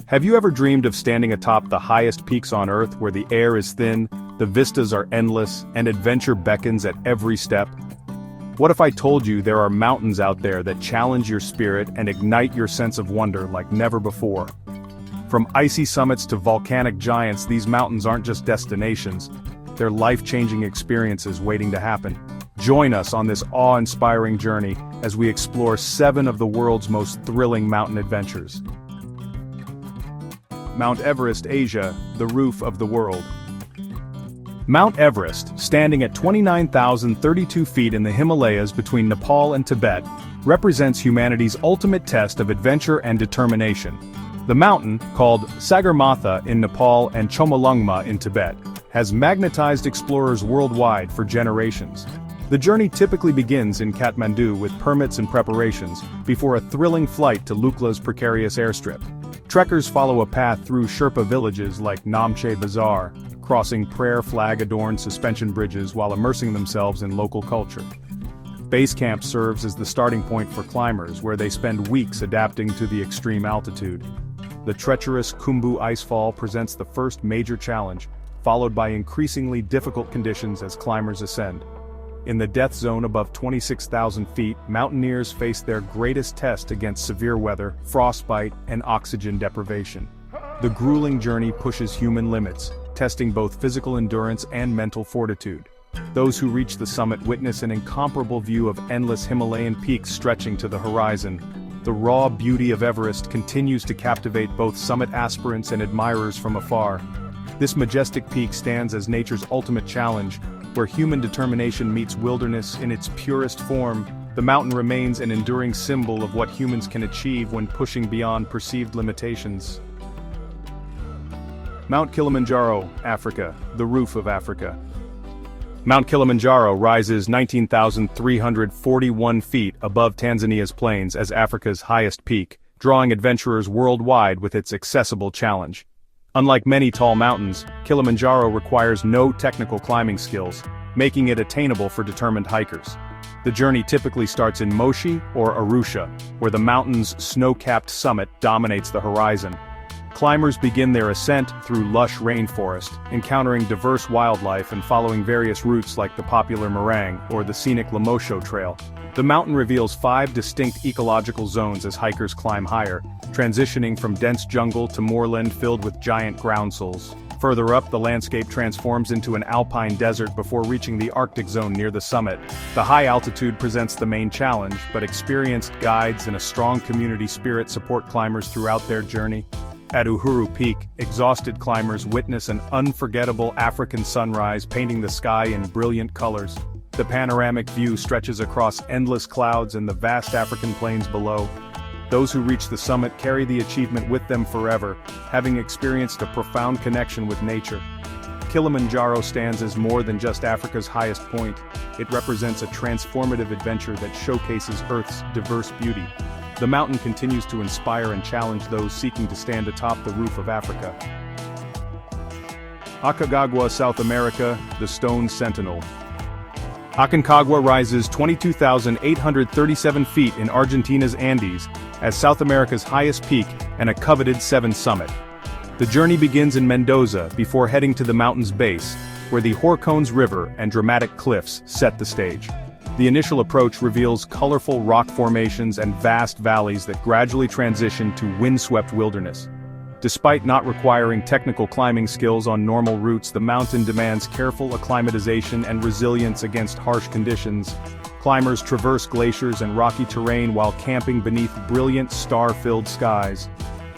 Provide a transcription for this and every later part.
Have you ever dreamed of standing atop the highest peaks on Earth where the air is thin, the vistas are endless, and adventure beckons at every step? What if I told you there are mountains out there that challenge your spirit and ignite your sense of wonder like never before? From icy summits to volcanic giants, these mountains aren't just destinations, they're life-changing experiences waiting to happen. Join us on this awe-inspiring journey as we explore 7 of the world's most thrilling mountain adventures. Mount Everest, Asia, the roof of the world. Mount Everest, standing at 29,032 feet in the Himalayas between Nepal and Tibet, represents humanity's ultimate test of adventure and determination. The mountain, called Sagarmatha in Nepal and Chomolungma in Tibet, has magnetized explorers worldwide for generations. The journey typically begins in Kathmandu with permits and preparations, before a thrilling flight to Lukla's precarious airstrip. Trekkers follow a path through Sherpa villages like Namche Bazaar, crossing prayer flag-adorned suspension bridges while immersing themselves in local culture. Base camp serves as the starting point for climbers, where they spend weeks adapting to the extreme altitude. The treacherous Khumbu icefall presents the first major challenge, followed by increasingly difficult conditions as climbers ascend. In the death zone above 26,000 feet, mountaineers face their greatest test against severe weather, frostbite, and oxygen deprivation. The grueling journey pushes human limits, testing both physical endurance and mental fortitude. Those who reach the summit witness an incomparable view of endless Himalayan peaks stretching to the horizon. The raw beauty of Everest continues to captivate both summit aspirants and admirers from afar. This majestic peak stands as nature's ultimate challenge, where human determination meets wilderness in its purest form. The mountain remains an enduring symbol of what humans can achieve when pushing beyond perceived limitations. Mount Kilimanjaro, Africa, the roof of Africa. Mount Kilimanjaro rises 19,341 feet above Tanzania's plains as Africa's highest peak, drawing adventurers worldwide with its accessible challenge. Unlike many tall mountains, Kilimanjaro requires no technical climbing skills, making it attainable for determined hikers. The journey typically starts in Moshi or Arusha, where the mountain's snow-capped summit dominates the horizon. Climbers begin their ascent through lush rainforest, encountering diverse wildlife and following various routes like the popular Meringue or the scenic Lemosho Trail. The mountain reveals 5 distinct ecological zones as hikers climb higher, transitioning from dense jungle to moorland filled with giant groundsels. Further up, the landscape transforms into an alpine desert before reaching the Arctic zone near the summit. The high altitude presents the main challenge, but experienced guides and a strong community spirit support climbers throughout their journey. At Uhuru Peak, exhausted climbers witness an unforgettable African sunrise painting the sky in brilliant colors. The panoramic view stretches across endless clouds and the vast African plains below. Those who reach the summit carry the achievement with them forever, having experienced a profound connection with nature. Kilimanjaro stands as more than just Africa's highest point. It represents a transformative adventure that showcases Earth's diverse beauty. The mountain continues to inspire and challenge those seeking to stand atop the roof of Africa. Aconcagua, South America, the Stone Sentinel. Aconcagua rises 22,837 feet in Argentina's Andes, as South America's highest peak and a coveted 7th summit. The journey begins in Mendoza before heading to the mountain's base, where the Horcones River and dramatic cliffs set the stage. The initial approach reveals colorful rock formations and vast valleys that gradually transition to windswept wilderness. Despite not requiring technical climbing skills on normal routes, the mountain demands careful acclimatization and resilience against harsh conditions. Climbers traverse glaciers and rocky terrain while camping beneath brilliant star-filled skies.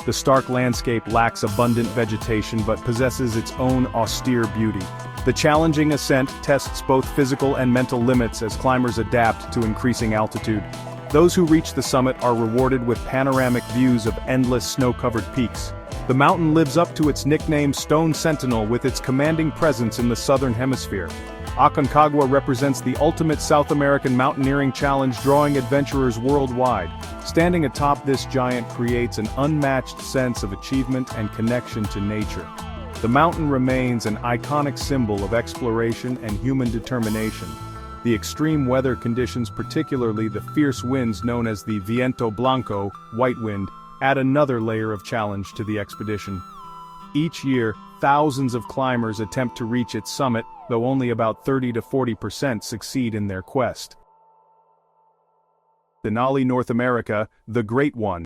The stark landscape lacks abundant vegetation but possesses its own austere beauty. The challenging ascent tests both physical and mental limits as climbers adapt to increasing altitude. Those who reach the summit are rewarded with panoramic views of endless snow-covered peaks. The mountain lives up to its nickname Stone Sentinel with its commanding presence in the southern hemisphere. Aconcagua represents the ultimate South American mountaineering challenge, drawing adventurers worldwide. Standing atop this giant creates an unmatched sense of achievement and connection to nature. The mountain remains an iconic symbol of exploration and human determination. The extreme weather conditions, particularly the fierce winds known as the viento blanco, white wind, add another layer of challenge to the expedition. Each year, thousands of climbers attempt to reach its summit, though only about 30 to 40% succeed in their quest. Denali, North America, the Great One.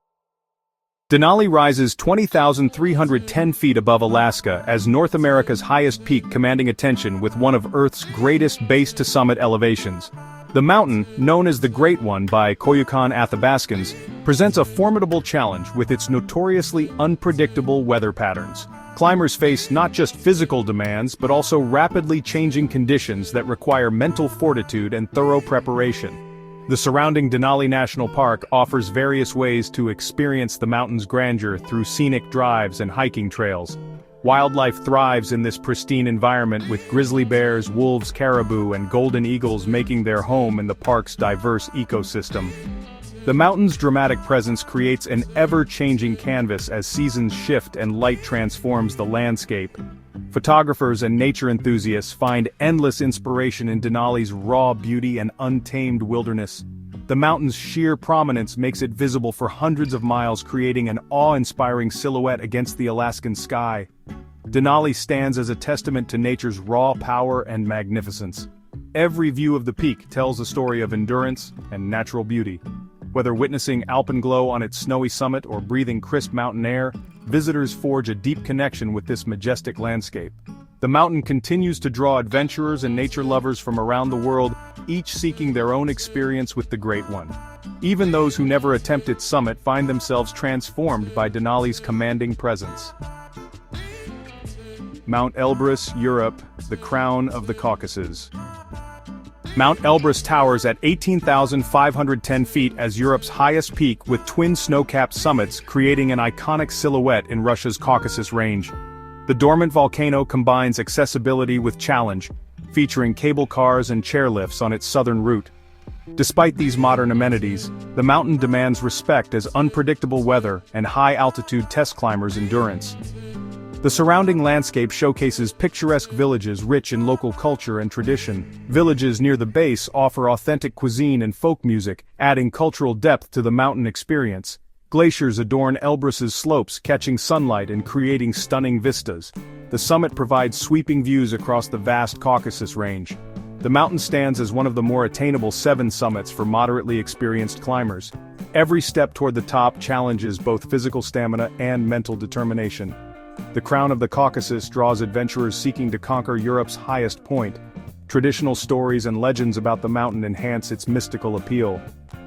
Denali rises 20,310 feet above Alaska as North America's highest peak, commanding attention with one of Earth's greatest base-to-summit elevations. The mountain, known as the Great One by Koyukon Athabascans, presents a formidable challenge with its notoriously unpredictable weather patterns. Climbers face not just physical demands but also rapidly changing conditions that require mental fortitude and thorough preparation. The surrounding Denali National Park offers various ways to experience the mountain's grandeur through scenic drives and hiking trails. Wildlife thrives in this pristine environment, with grizzly bears, wolves, caribou, and golden eagles making their home in the park's diverse ecosystem. The mountain's dramatic presence creates an ever-changing canvas as seasons shift and light transforms the landscape. Photographers and nature enthusiasts find endless inspiration in Denali's raw beauty and untamed wilderness. The mountain's sheer prominence makes it visible for hundreds of miles, creating an awe-inspiring silhouette against the Alaskan sky. Denali stands as a testament to nature's raw power and magnificence. Every view of the peak tells a story of endurance and natural beauty. Whether witnessing alpenglow on its snowy summit or breathing crisp mountain air, visitors forge a deep connection with this majestic landscape. The mountain continues to draw adventurers and nature lovers from around the world, each seeking their own experience with the Great One. Even those who never attempt its summit find themselves transformed by Denali's commanding presence. Mount Elbrus, Europe, the crown of the Caucasus. Mount Elbrus towers at 18,510 feet as Europe's highest peak, with twin snow-capped summits creating an iconic silhouette in Russia's Caucasus range. The dormant volcano combines accessibility with challenge, featuring cable cars and chairlifts on its southern route. Despite these modern amenities, the mountain demands respect as unpredictable weather and high-altitude test climbers' endurance. The surrounding landscape showcases picturesque villages rich in local culture and tradition. Villages near the base offer authentic cuisine and folk music, adding cultural depth to the mountain experience. Glaciers adorn Elbrus's slopes, catching sunlight and creating stunning vistas. The summit provides sweeping views across the vast Caucasus range. The mountain stands as one of the more attainable 7 summits for moderately experienced climbers. Every step toward the top challenges both physical stamina and mental determination. The crown of the Caucasus draws adventurers seeking to conquer Europe's highest point. Traditional stories and legends about the mountain enhance its mystical appeal.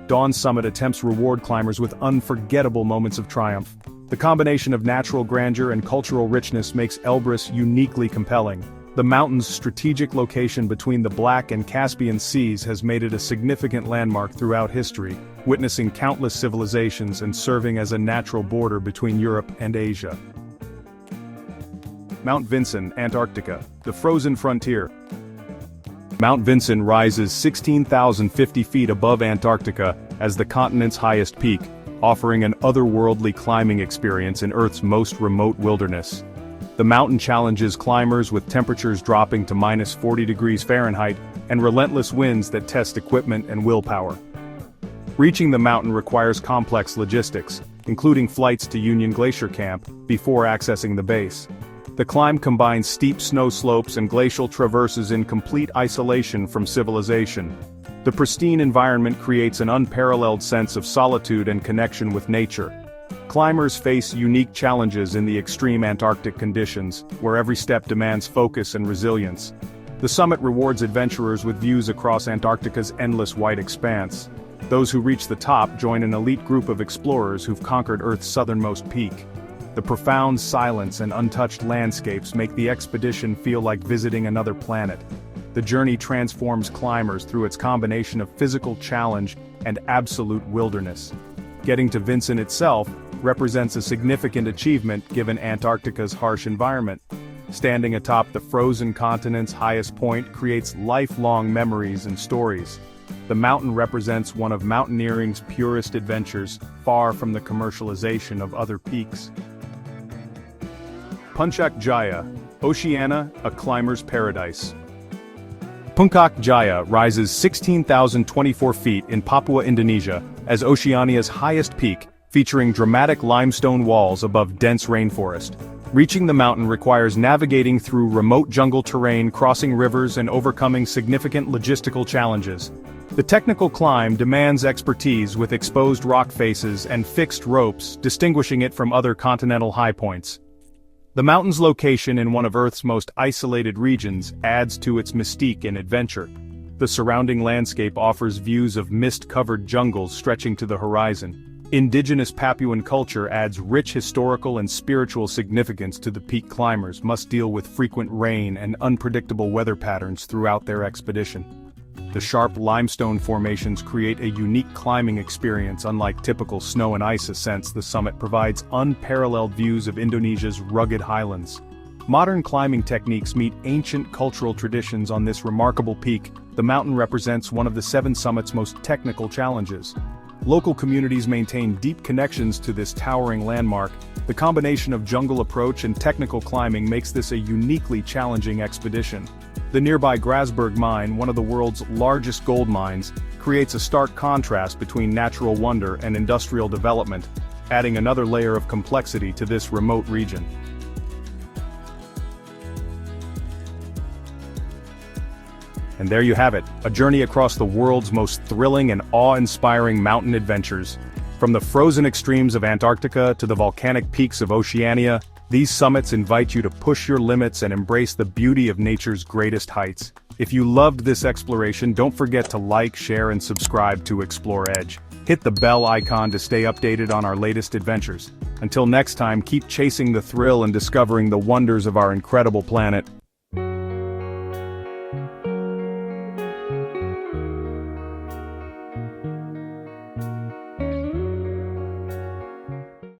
Dawn's summit attempts reward climbers with unforgettable moments of triumph. The combination of natural grandeur and cultural richness makes Elbrus uniquely compelling. The mountain's strategic location between the Black and Caspian Seas has made it a significant landmark throughout history, witnessing countless civilizations and serving as a natural border between Europe and Asia. Mount Vinson, Antarctica, the frozen frontier. Mount Vinson rises 16,050 feet above Antarctica as the continent's highest peak, offering an otherworldly climbing experience in Earth's most remote wilderness. The mountain challenges climbers with temperatures dropping to minus 40 degrees Fahrenheit and relentless winds that test equipment and willpower. Reaching the mountain requires complex logistics, including flights to Union Glacier Camp, before accessing the base. The climb combines steep snow slopes and glacial traverses in complete isolation from civilization. The pristine environment creates an unparalleled sense of solitude and connection with nature. Climbers face unique challenges in the extreme Antarctic conditions, where every step demands focus and resilience. The summit rewards adventurers with views across Antarctica's endless white expanse. Those who reach the top join an elite group of explorers who've conquered Earth's southernmost peak. The profound silence and untouched landscapes make the expedition feel like visiting another planet. The journey transforms climbers through its combination of physical challenge and absolute wilderness. Getting to Vinson itself represents a significant achievement given Antarctica's harsh environment. Standing atop the frozen continent's highest point creates lifelong memories and stories. The mountain represents one of mountaineering's purest adventures, far from the commercialization of other peaks. Puncak Jaya, Oceania, a climber's paradise. Puncak Jaya rises 16,024 feet in Papua, Indonesia, as Oceania's highest peak, featuring dramatic limestone walls above dense rainforest. Reaching the mountain requires navigating through remote jungle terrain, crossing rivers, and overcoming significant logistical challenges. The technical climb demands expertise with exposed rock faces and fixed ropes, distinguishing it from other continental high points. The mountain's location in one of Earth's most isolated regions adds to its mystique and adventure. The surrounding landscape offers views of mist-covered jungles stretching to the horizon. Indigenous Papuan culture adds rich historical and spiritual significance to the peak climbers must deal with frequent rain and unpredictable weather patterns throughout their expedition. The sharp limestone formations create a unique climbing experience unlike typical snow and ice ascents. The summit provides unparalleled views of Indonesia's rugged highlands. Modern climbing techniques meet ancient cultural traditions on this remarkable peak. The mountain represents one of the 7 summit's most technical challenges. Local communities maintain deep connections to this towering landmark. The combination of jungle approach and technical climbing makes this a uniquely challenging expedition. The nearby Grasberg mine, one of the world's largest gold mines, creates a stark contrast between natural wonder and industrial development, adding another layer of complexity to this remote region. And there you have it, a journey across the world's most thrilling and awe-inspiring mountain adventures. From the frozen extremes of Antarctica to the volcanic peaks of Oceania, these summits invite you to push your limits and embrace the beauty of nature's greatest heights. If you loved this exploration, don't forget to like, share, and subscribe to Explore Edge. Hit the bell icon to stay updated on our latest adventures. Until next time, keep chasing the thrill and discovering the wonders of our incredible planet.